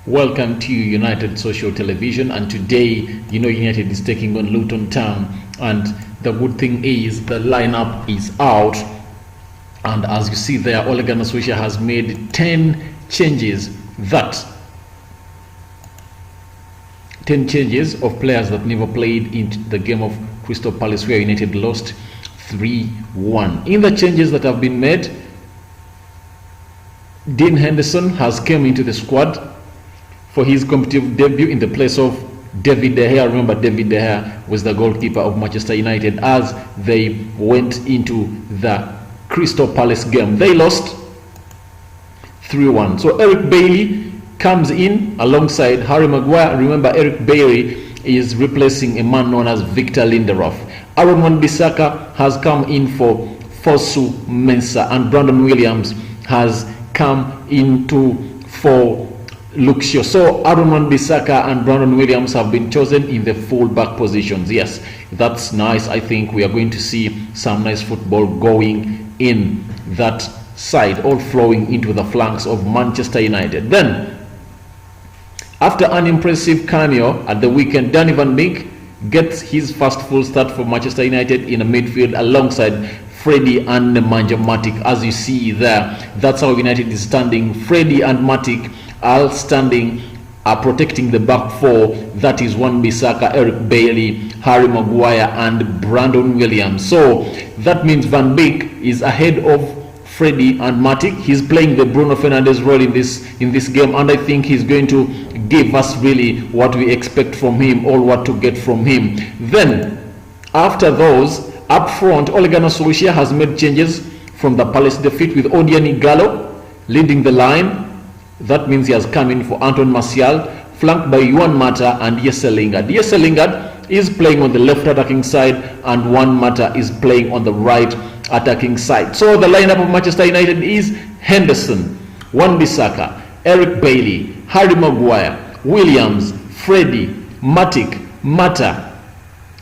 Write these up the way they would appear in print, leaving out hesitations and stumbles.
Welcome to United Social Television, and today, United is taking on Luton Town, and the good thing is the lineup is out, and as you see there, Ole Gunnar Solskjaer has made 10 changes of players that never played in the game of Crystal Palace, where United lost 3-1. In the changes that have been made, Dean Henderson has come into the squad for his competitive debut in the place of David De Gea. Remember, David De Gea was the goalkeeper of Manchester United as they went into the Crystal Palace game. They lost 3-1. So Eric Bailey comes in alongside Harry Maguire. Remember, Eric Bailey is replacing a man known as Victor Lindelof. Aaron Wan-Bissaka has come in for Fosu Mensah, and Brandon Williams has come into for Luke Shaw. So Aaron Wan-Bissaka and Brandon Williams have been chosen in the full-back positions. Yes, that's nice. I think we are going to see some nice football going in that side, all flowing into the flanks of Manchester United. Then, after an impressive cameo at the weekend, Danny Van Beek gets his first full start for Manchester United in a midfield alongside Freddie and Nemanja Matic. As you see there, that's how United is standing. Freddie and Matic are standing, protecting the back four. That is Wan-Bissaka, Eric Bailey, Harry Maguire, and Brandon Williams. So that means Van Beek is ahead of Freddie and Matic. He's playing the Bruno Fernandes role in this game, and I think he's going to give us really what we expect from him, or what to get from him. Then, after those, up front, Ole Gunnar Solskjaer has made changes from the Palace defeat, with Odion Ighalo leading the line. That means he has come in for Anton Martial, flanked by Juan Mata and Jesse Lingard. Jesse Lingard is playing on the left attacking side, and Juan Mata is playing on the right attacking side. So the lineup of Manchester United is Henderson, Wan-Bissaka, Eric Bailey, Harry Maguire, Williams, Freddie, Matic, Mata,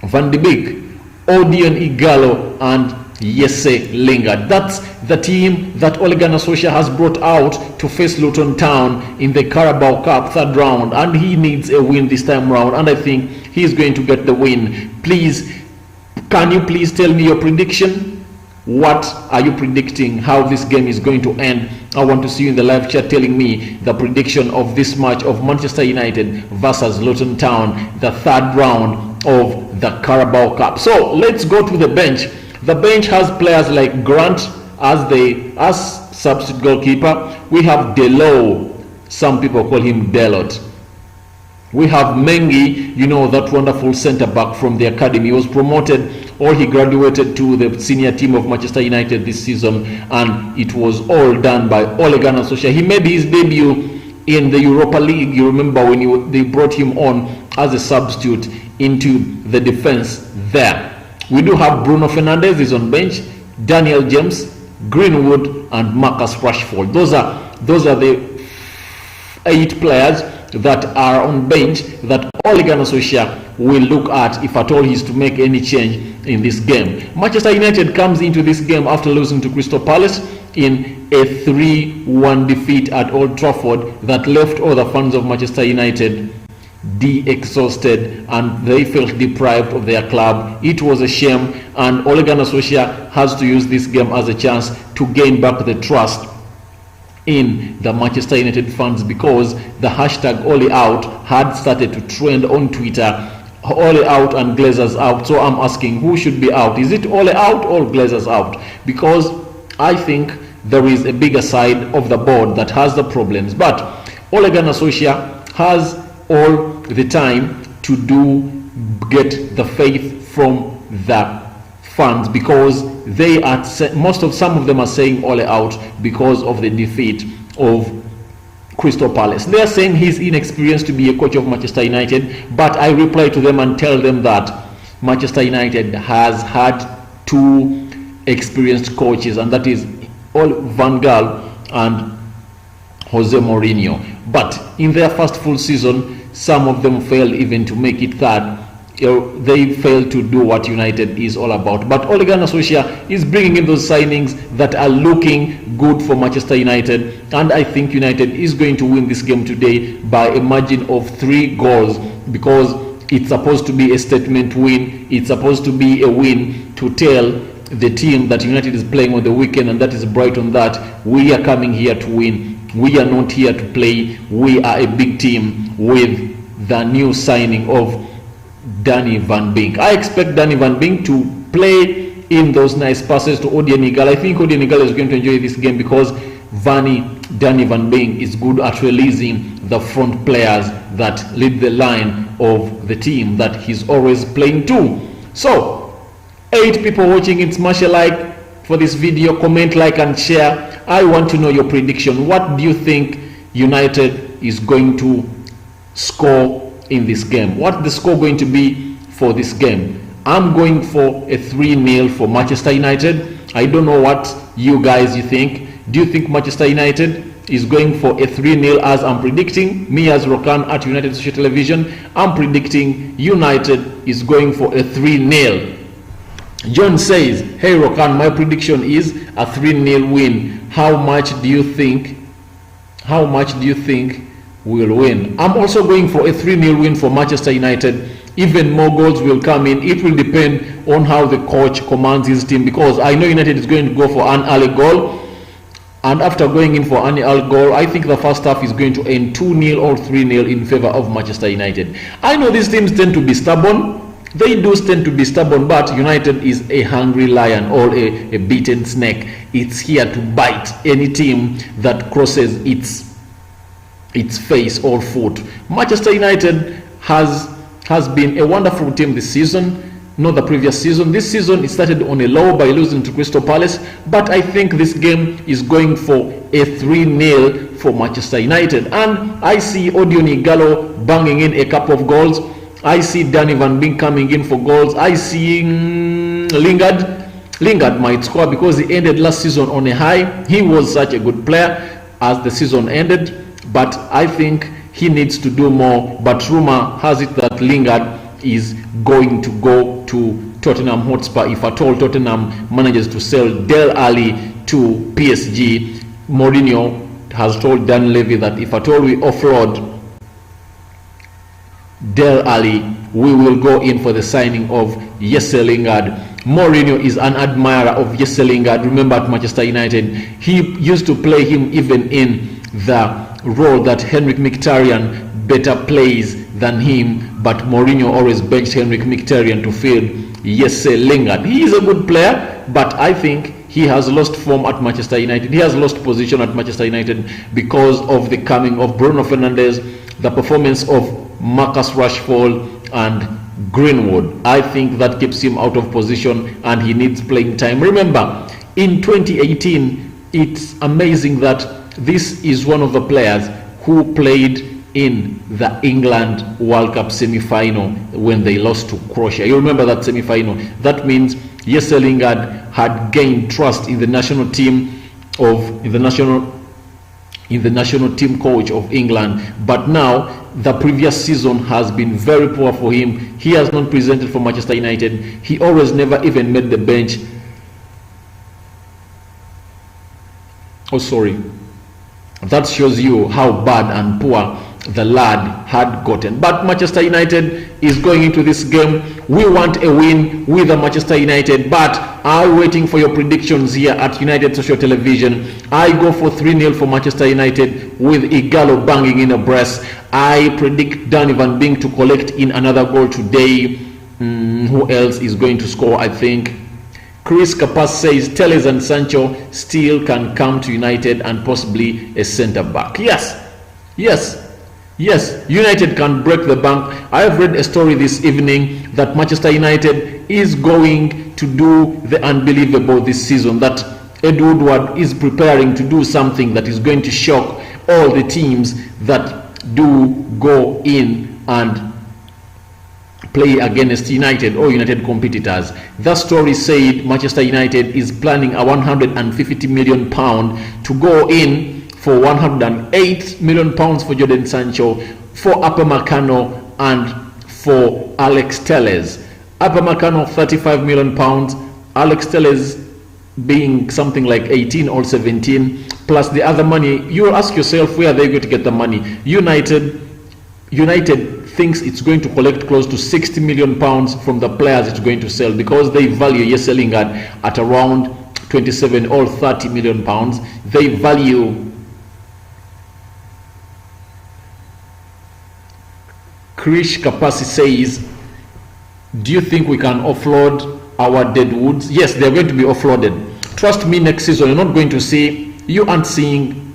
Van de Beek, Odion Ighalo, and Jesse Lingard. That's the team that Ole Gunnar Solskjaer has brought out to face Luton Town in the Carabao Cup third round, and he needs a win this time round, and I think he's going to get the win. Please, can you please tell me your prediction? What are you predicting how this game is going to end? I want to see you in the live chat telling me the prediction of this match of Manchester United versus Luton Town, the third round of the Carabao Cup. So let's go to the bench. The bench has players like Grant as substitute goalkeeper. We have Delo, some people call him Delot. We have Mengi, that wonderful centre back from the academy. He was promoted, or he graduated to the senior team of Manchester United this season, and it was all done by Ole Gunnar Solskjaer. He made his debut in the Europa League. You remember when they brought him on as a substitute into the defense there. We do have Bruno Fernandes is on bench, Daniel James, Greenwood, and Marcus Rashford. Those are the 8 players that are on bench that Ole Gunnar Solskjaer will look at if at all he's to make any change in this game. Manchester United comes into this game after losing to Crystal Palace in a 3-1 defeat at Old Trafford that left all the fans of Manchester United exhausted, and they felt deprived of their club. It was a shame, and Ole Gunnar Solskjaer has to use this game as a chance to gain back the trust in the Manchester United fans, because the hashtag Ole Out had started to trend on Twitter. Ole out and Glazers out. So I'm asking, who should be out? Is it Ole out or Glazers out? Because I think there is a bigger side of the board that has the problems, but Ole Gunnar Solskjaer has all the time to get the faith from the fans, because some of them are saying Ole out because of the defeat of Crystal Palace. They are saying he's inexperienced to be a coach of Manchester United, but I reply to them and tell them that Manchester United has had 2 experienced coaches, and that is Van Gaal and Jose Mourinho. But in their first full season, some of them failed even to make it third they fail to do what United is all about. But Ole Gunnar Solskjaer is bringing in those signings that are looking good for Manchester United, and I think United is going to win this game today by a margin of 3 goals, because it's supposed to be a statement win. It's supposed to be a win to tell the team that United is playing on the weekend, and that is Brighton, that we are coming here to win. We are not here to play. We are a big team with the new signing of Danny Van Beek. I expect Danny Van Beek to play in those nice passes to Odion Ighalo. I think Odion Ighalo is going to enjoy this game because Danny Van Beek is good at releasing the front players that lead the line of the team that he's always playing to. So 8 people watching it, smash a like for this video, comment, like and share. I want to know your prediction. What do you think United is going to score in this game? What's the score going to be for this game? I'm going for a 3-0 for Manchester United. I don't know what you think. Do you think Manchester United is going for a 3-0 as I'm predicting? Me as Rokani at United Social Television, I'm predicting United is going for a 3-0. John says, hey Rokani, my prediction is a 3-0 win. How much do you think will win? I'm also going for a 3-0 win for Manchester United. Even more goals will come in. It will depend on how the coach commands his team, because I know United is going to go for an early goal, and after going in for an early goal, I think the first half is going to end 2-0 or 3-0 in favor of Manchester United. I know these teams tend to be stubborn. They do tend to be stubborn, but United is a hungry lion or a beaten snake. It's here to bite any team that crosses its face or foot. Manchester United has been a wonderful team this season, not the previous season. This season it started on a low by losing to Crystal Palace, but I think this game is going for a 3-0 for Manchester United, and I see Odion Ighalo banging in a couple of goals. I see Danny Van Beek coming in for goals. I see Lingard might score because he ended last season on a high. He was such a good player as the season ended, but I think he needs to do more. But rumor has it that Lingard is going to go to Tottenham Hotspur if at all Tottenham manages to sell Dele Alli to PSG. Mourinho has told Dan Levy that if at all we offload Dele Alli, we will go in for the signing of Jesse Lingard. Mourinho is an admirer of Jesse Lingard. Remember at Manchester United, he used to play him even in the role that Henrik Mkhitaryan better plays than him, but Mourinho always benched Henrik Mkhitaryan to fill Jesse Lingard. He is a good player, but I think he has lost form at Manchester United. He has lost position at Manchester United because of the coming of Bruno Fernandes, the performance of Marcus Rashford and Greenwood. I think that keeps him out of position and he needs playing time. Remember, in 2018, it's amazing that this is one of the players who played in the England World Cup semi-final when they lost to Croatia. You remember that semi-final? That means Jesse Lingard had gained trust in the national team in the national team coach of England, but now the previous season has been very poor for him. He has not presented for Manchester United. He always never even made the bench. Oh, sorry. That shows you how bad and poor the lad had gotten. But Manchester United is going into this game. We want a win with the Manchester United, but I'm waiting for your predictions here at United Social Television. I go for 3-0 for Manchester United with Ighalo banging in a brace. I predict Danny Van Beek to collect in another goal today. Who else is going to score? I think Chris Kapas says Telles and Sancho still can come to United and possibly a centre back. Yes, United can break the bank. I have read a story this evening that Manchester United is going to do the unbelievable this season, that Ed Woodward is preparing to do something that is going to shock all the teams that do go in and play against United or United competitors. The story said Manchester United is planning a £150 million to go in for £108 million for Jadon Sancho, for Upamecano, and for Alex Telles. Upamecano of £35 million, Alex Telles being something like 18 or 17, plus the other money. You ask yourself, where are they going to get the money? United thinks it's going to collect close to £60 million from the players it's going to sell, because they value Jesse Lingard at around 27 or 30 million pounds. They value Krish Kapasi says, do you think we can offload our deadwoods? Yes, they're going to be offloaded. Trust me, next season you're not going to see, you aren't seeing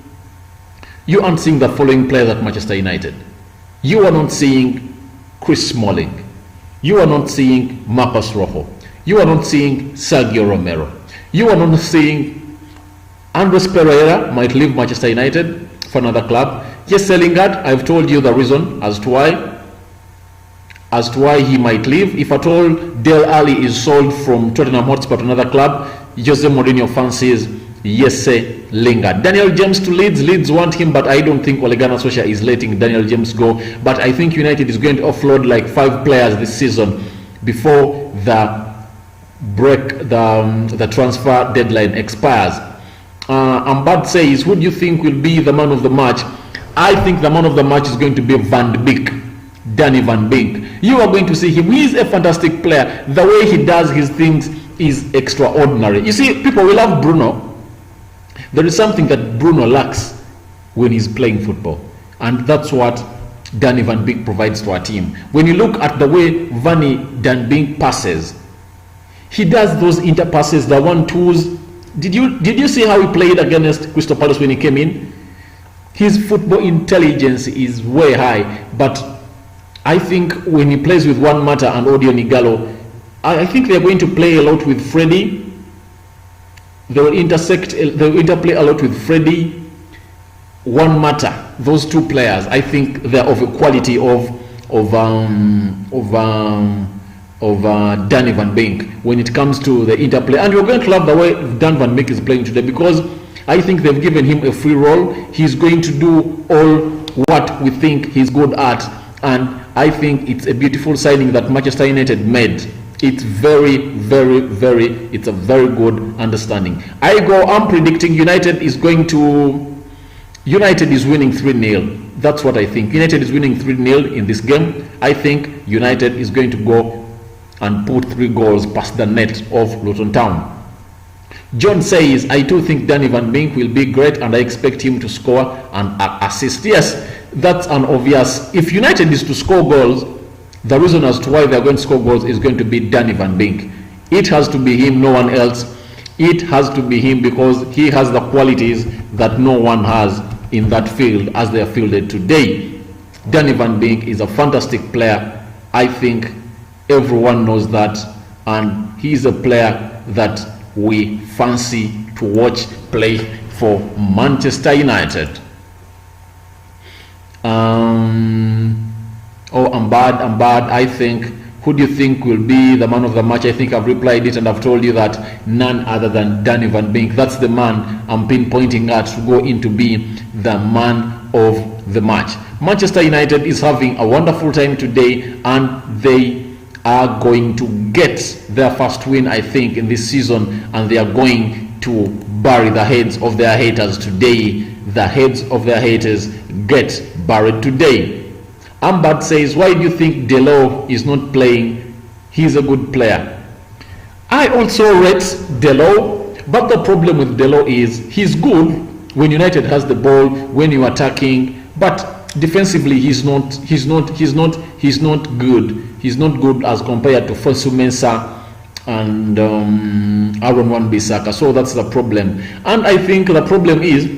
the following players at Manchester United. You are not seeing Chris Smalling. You are not seeing Marcos Rojo. You are not seeing Sergio Romero. You are not seeing Andres Pereira might leave Manchester United for another club. Yes, Lingard, I've told you the reason as to why he might leave. If at all Dele Alli is sold from Tottenham Hotspur to another club, Jose Mourinho fancies Jesse Lingard. Daniel James to Leeds. Leeds want him, but I don't think Ole Gunnar Solskjaer is letting Daniel James go. But I think United is going to offload like 5 players this season before the transfer deadline expires. Ambad says, who do you think will be the man of the match? I think the man of the match is going to be Van Beek, Danny Van Beek. You are going to see him. He is a fantastic player. The way he does his things is extraordinary. You see, people will love Bruno. There is something that Bruno lacks when he's playing football, and that's what Danny Van Beek provides to our team. When you look at the way Van Beek passes, he does those interpasses, the 1-2s. Did you see how he played against Crystal Palace when he came in? His football intelligence is way high, but I think when he plays with Juan Mata and Odion Igalo, I think they're going to play a lot with Freddie. They will interplay a lot with Freddie, Juan Mata. Those two players, I think they're of a quality of Danny Van Beek when it comes to the interplay. And you're going to love the way Dan Van Beek is playing today, because I think they've given him a free role. He's going to do all what we think he's good at, and I think it's a beautiful signing that Manchester United made. It's very, very, it's a very good understanding. I'm predicting United is winning 3-0. That's what I think. United is winning 3-0 in this game. I think United is going to go and put 3 goals past the net of Luton Town. John says, I too think Danny Van Beek will be great, and I expect him to score and assist. Yes, that's an obvious. If United is to score goals, the reason as to why they're going to score goals is going to be Danny Van Beek. It has to be him, no one else. It has to be him, because he has the qualities that no one has in that field as they are fielded today. Danny Van Beek is a fantastic player. I think everyone knows that, and he's a player that we fancy to watch play for Manchester United. I'm bad. I think, who do you think will be the man of the match? I think I've replied it, and I've told you that none other than Danny Van Beek. That's the man I'm pinpointing at to go in to be the man of the match. Manchester United is having a wonderful time today, and they are going to get their first win, I think, in this season, and they are going to bury the heads of their haters today. The heads of their haters get buried today. Ambad says, why do you think Delo is not playing? He's a good player. I also rate Delo, but the problem with Delo is he's good when United has the ball, when you're attacking, but defensively he's not good. He's not good as compared to Fosu Mensah and Aaron Wan-Bissaka. So that's the problem. And I think the problem is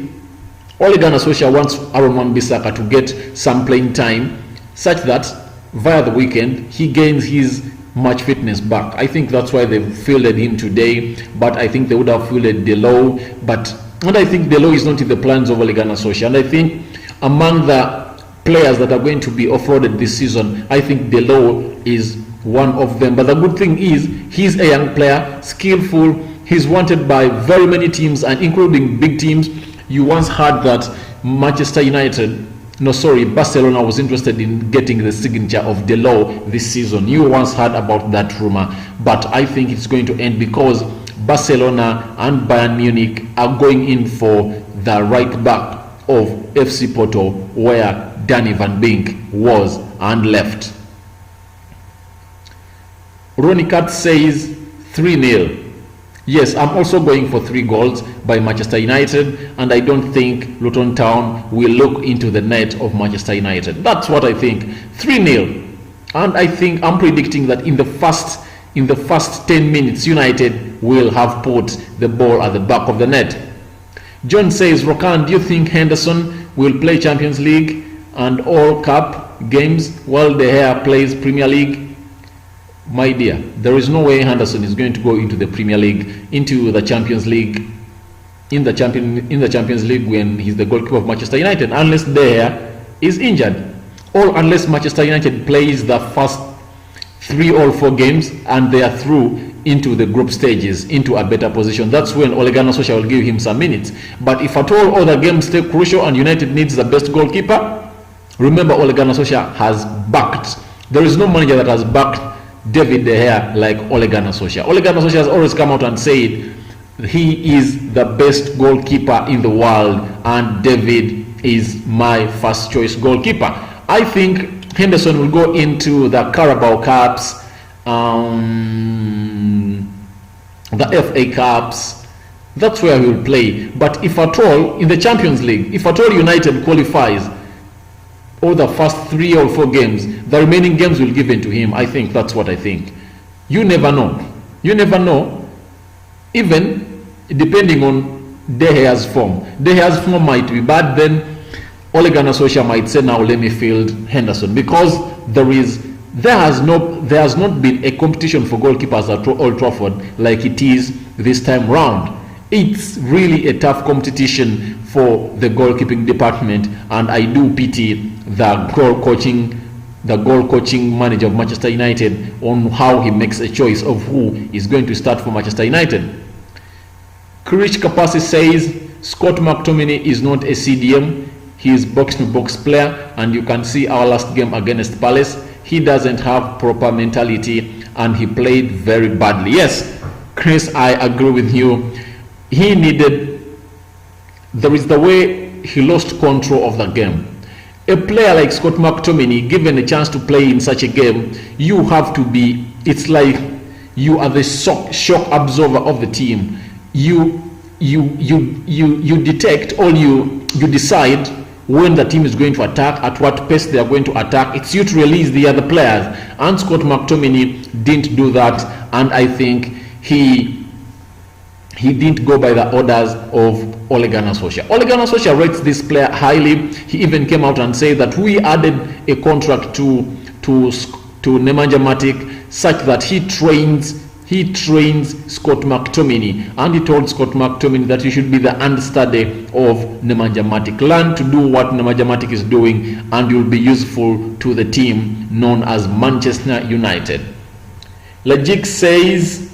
Ole Gunnar Solskjaer wants Aaron Wan-Bissaka to get some playing time, such that via the weekend he gains his match fitness back. I think that's why they've fielded him today, but I think they would have fielded Delo, and I think Delo is not in the plans of Ole Gunnar Solskjaer. And I think among the players that are going to be offloaded this season, I think Delo is one of them. But the good thing is he's a young player, skillful. He's wanted by very many teams, and including big teams. You once heard that Manchester United No, sorry, Barcelona was interested in getting the signature of Delors this season. You once heard about that rumor, but I think it's going to end because Barcelona and Bayern Munich are going in for the right back of FC Porto, where Danny van Beek was and left. Ronnie Katz says 3-0. Yes, I'm also going for 3 goals by Manchester United, and I don't think Luton Town will look into the net of Manchester United. That's what I think. 3-0. And I think I'm predicting that in the first 10 minutes, United will have put the ball at the back of the net. John says, Rokani, do you think Henderson will play Champions League and all cup games while De Gea plays Premier League? My dear, there is no way Henderson is going to go into the Premier League, into the Champions League, in the Champions League when he's the goalkeeper of Manchester United, unless De Gea is injured, or unless Manchester United plays the first 3 or 4 games and they are through into the group stages, into a better position. That's when Ole Gunnar Solskjaer will give him some minutes. But if at all other games stay crucial and United needs the best goalkeeper, remember Ole Gunnar Solskjaer has backed. There is no manager that has backed David De Gea like Ole Gunnar Solskjaer. Ole Gunnar Solskjaer has always come out and said he is the best goalkeeper in the world and David is my first choice goalkeeper. I think Henderson will go into the Carabao Cups, the FA Cups. That's where he will play. But if at all in the Champions League, if at all United qualifies or the first 3 or 4 games, the remaining games will give in to him. I think that's what I think. You never know. You never know. Even depending on De Gea's form. De Gea's form might be bad, then Ole Gunnar Solskjaer might say, now let me field Henderson, because there has not been a competition for goalkeepers at Old Trafford like it is this time round. It's really a tough competition for the goalkeeping department, and I do pity the goal coaching manager of Manchester United on how he makes a choice of who is going to start for Manchester United. Krish Kapasi says Scott McTominay is not a CDM. He is box-to-box player, and you can see our last game against Palace. He doesn't have proper mentality and he played very badly. Yes, Chris, I agree with you. There is the way he lost control of the game. A player like Scott McTominay, given a chance to play in such a game, you have to be, it's like you are the shock absorber of the team. You detect, or you decide when the team is going to attack, at what pace they are going to attack. It's you to release the other players, and Scott McTominay didn't do that, and I think he didn't go by the orders of Ole Gunnar Solskjaer. Ole Gunnar Solskjaer rates this player highly. He even came out and said that we added a contract to Nemanja Matic such that he trains Scott McTominay, and he told Scott McTominay that he should be the understudy of Nemanja Matic. Learn to do what Nemanja Matic is doing and you'll be useful to the team known as Manchester United. Lajik says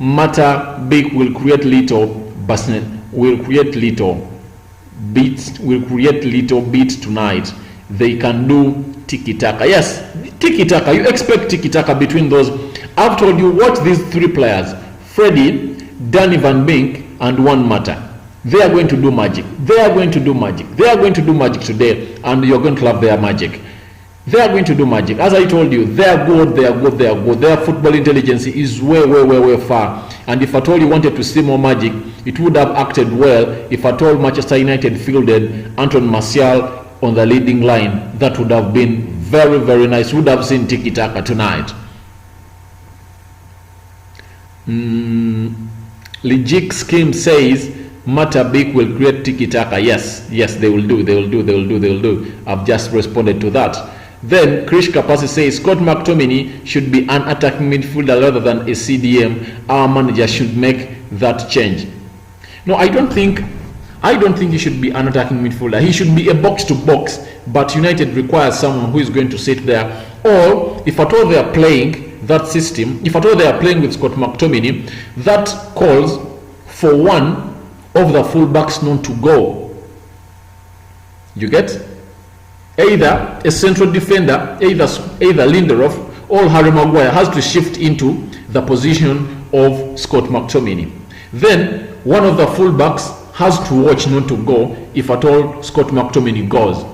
Mata Big will create little beat tonight. They can do tiki-taka. Yes, tiki-taka. You expect tiki-taka between those. I've told you, watch these 3 players, Freddie, Danny van Beek, and Juan Mata. They are going to do magic. They are going to do magic today, and you're going to love their magic. They are going to do magic. As I told you, they are good. Their football intelligence is way far. And if at all you wanted to see more magic, it would have acted well if at all Manchester United fielded Anton Martial on the leading line. That would have been very nice. Would have seen tiki-taka tonight. Lijik Scheme says Matabik will create tiki-taka. Yes, they will do. I've just responded to that. Then Krish Kapasi says Scott McTominay should be an attacking midfielder rather than a CDM. Our manager should make that change. No, I don't think he should be an attacking midfielder. He should be a box-to-box, but United requires someone who is going to sit there. Or if at all they are playing that system, if at all they are playing with Scott McTominay, that calls for one of the fullbacks known to go. You get? Either a central defender, either Lindelof or Harry Maguire has to shift into the position of Scott McTominay. Then one of the fullbacks has to watch not to go if at all Scott McTominay goes.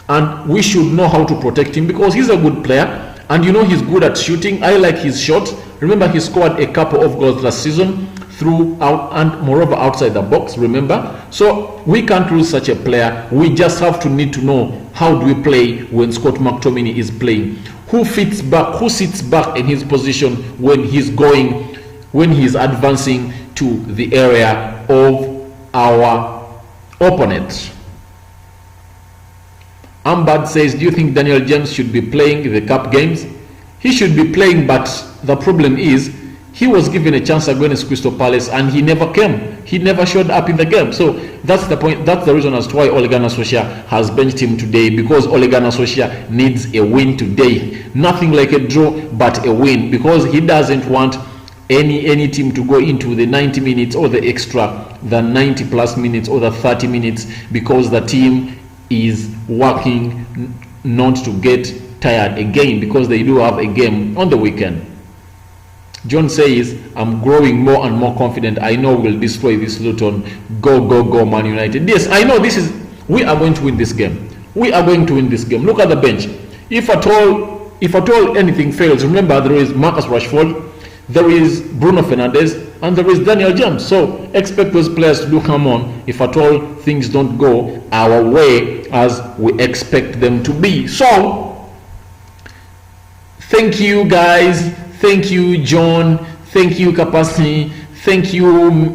And we should know how to protect him because he's a good player and you know he's good at shooting. I like his shot. Remember, he scored a couple of goals last season throughout and moreover outside the box, remember? So we can't lose such a player. We just have to need to know how do we play when Scott McTominay is playing. Who fits back, who sits back in his position when he's advancing to the area of our opponent. Ambad says, do you think Daniel James should be playing the cup games? He should be playing, but the problem is he was given a chance against Crystal Palace and he never came. He never showed up in the game. So that's the point. That's the reason as to why Ole Gunnar Solskjaer has benched him today, because Ole Gunnar Solskjaer needs a win today. Nothing like a draw, but a win, because he doesn't want any team to go into the 90 minutes or the 90 plus minutes or the 30 minutes, because the team is working not to get tired again, because they do have a game on the weekend. John says, I'm growing more and more confident. I know we'll destroy this Luton. Go, go, go, Man United. Yes, I know we are going to win this game. We are going to win this game. Look at the bench. If at all anything fails, remember there is Marcus Rashford, there is Bruno Fernandes, and there is Daniel James. So expect those players to do come on if at all things don't go our way as we expect them to be. So thank you guys. Thank you, John. Thank you, Kapasi. Thank you,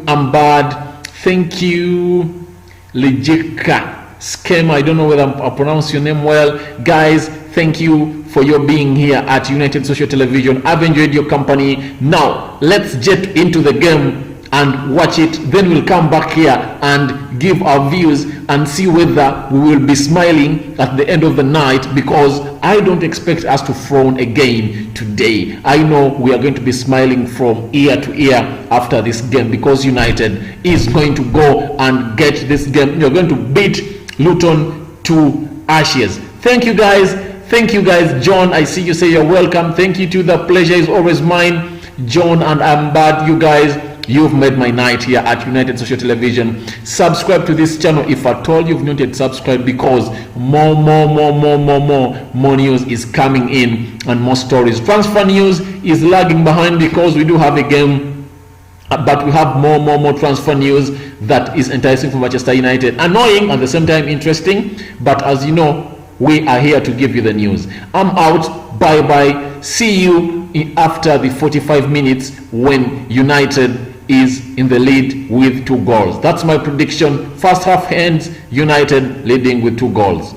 Ambad. Thank you, Lijika Scam. I don't know whether I pronounce your name well. Guys, thank you for your being here at United Social Television. I've enjoyed your company. Now, let's jet into the game and watch it. Then we'll come back here and give our views and see whether we will be smiling at the end of the night, because I don't expect us to frown again today. I know we are going to be smiling from ear to ear after this game, because United is going to go and get this game. You're going to beat Luton to ashes. Thank you guys. Thank you guys. John, I see you say you're welcome. Thank you to the pleasure is always mine. John and Ambad, you guys, you've made my night here at United Social Television. Subscribe to this channel if at all you've not yet subscribed, because more news is coming in and more stories. Transfer news is lagging behind because we do have a game, but we have more transfer news that is enticing for Manchester United. Annoying at the same time interesting, but as you know, we are here to give you the news. I'm out. Bye bye. See you after the 45 minutes when United is in the lead with 2 goals. That's my prediction. First half ends United leading with 2 goals.